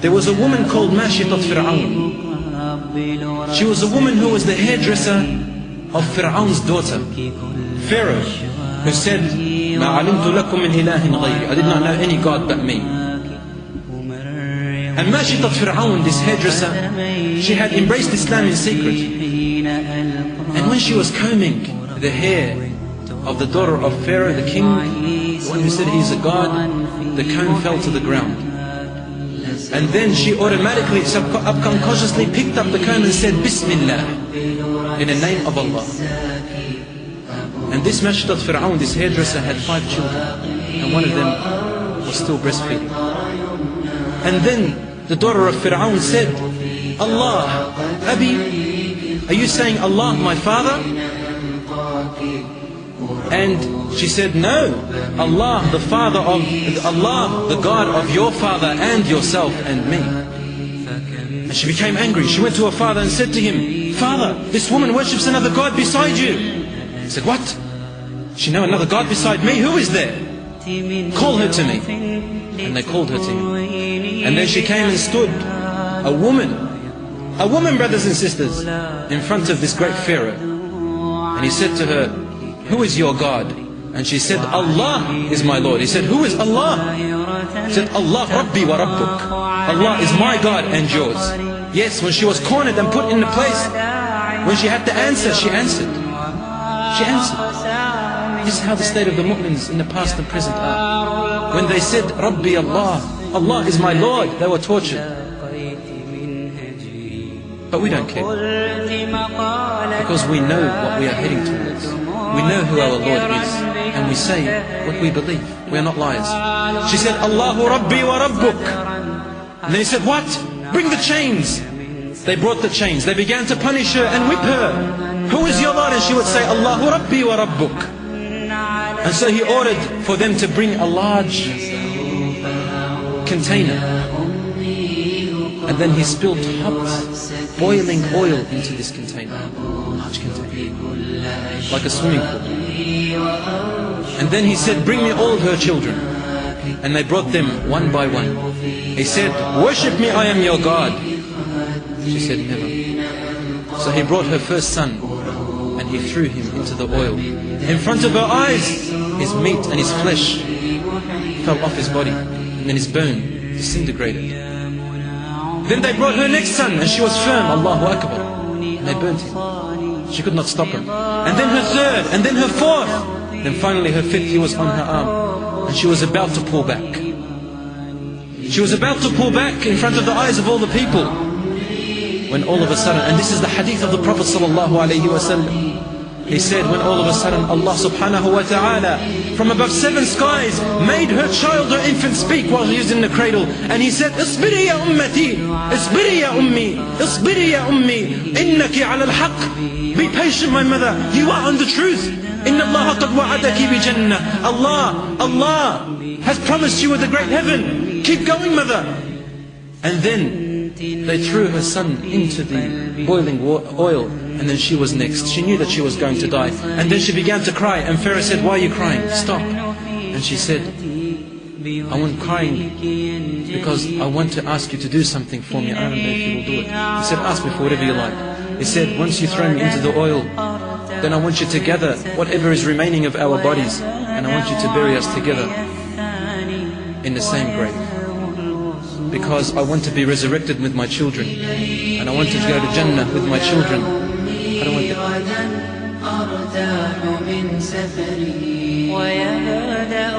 There was a woman called Mashit of Firoun. She was a woman who was the hairdresser of Firouns daughter, Pharaoh, who said, "Ma alimtu lakum min ilahin ghayri." I did not know any God but me. And Mashit of Firoun, this hairdresser, she had embraced Islam in secret. And when she was combing the hair of the daughter of Pharaoh, the king, the one who said he is a god, the comb fell to the ground. And then she automatically, subconsciously picked up the comb and said, "Bismillah," in the name of Allah. And this Mashit of Firoun, this hairdresser, had 5 children, and one of them was still breastfeeding. And then the daughter of Firoun said, "Allah, Abi, are you saying Allah, my father?" And she said, "No, Allah, the father of Allah, the God of your father and yourself and me." And she became angry. She went to her father and said to him, "Father, this woman worships another God beside you." He said, "What? She know another God beside me? Who is there? Call her to me." And they called her to him. And then she came and stood, a woman, brothers and sisters, in front of this great Pharaoh. And he said to her, "Who is your God?" And she said, "Allah is my Lord." He said, "Who is Allah?" She said, "Allah Rabbi wa Rabbuk." Allah is my God and yours. Yes, when she was cornered and put in the place, when she had to answer, she answered. She answered. This is how the state of the Muslims in the past and present are. When they said, "Rabbi Allah," Allah is my Lord, they were tortured. But we don't care, because we know what we are heading towards. We know who our Lord is, and we say what we believe. We are not liars. She said, "Allahu Rabbi wa Rabbuk." And then he said, "What? Bring the chains." They brought the chains. They began to punish her and whip her. "Who is your Lord?" And she would say, "Allahu Rabbi wa Rabbuk." And so he ordered for them to bring a large container. And then he spilled hot, boiling oil into this container. Large container, like a swimming pool. And then he said, "Bring me all her children." And they brought them one by one. He said, "Worship me, I am your God." She said, "Never." So he brought her first son, and he threw him into the oil. In front of her eyes, his meat and his flesh fell off his body, and then his bone disintegrated. Then they brought her next son, and she was firm, Allahu Akbar, and they burnt him. She could not stop him. And then her third, and then her fourth. Then finally her fifth, he was on her arm, and she was about to pull back. She was about to pull back in front of the eyes of all the people, when all of a sudden, and this is the hadith of the Prophet ﷺ, he said, when all of a sudden Allah subhanahu wa ta'ala from above 7 skies made her child or infant speak while he was in the cradle, and he said, "Isbiri ya ummati, isbiri ya ummi, isbiri ya ummi, innaki ala al-haq." Be patient, my mother, you are on the truth. Inna Allah qad wa'adaki bi jannah. Allah has promised you with the great heaven. Keep going, mother. And then they threw her son into the boiling oil, and then she was next. She knew that she was going to die, and then she began to cry, and Pharaoh said, "Why are you crying? Stop." And she said, "I'm crying because I want to ask you to do something for me. I don't know if you will do it." He said, "Ask me for whatever you like." He said, "Once you throw me into the oil, then I want you to gather whatever is remaining of our bodies, and I want you to bury us together in the same grave, because I want to be resurrected with my children, and I want to go to Jannah with my children. I don't want that."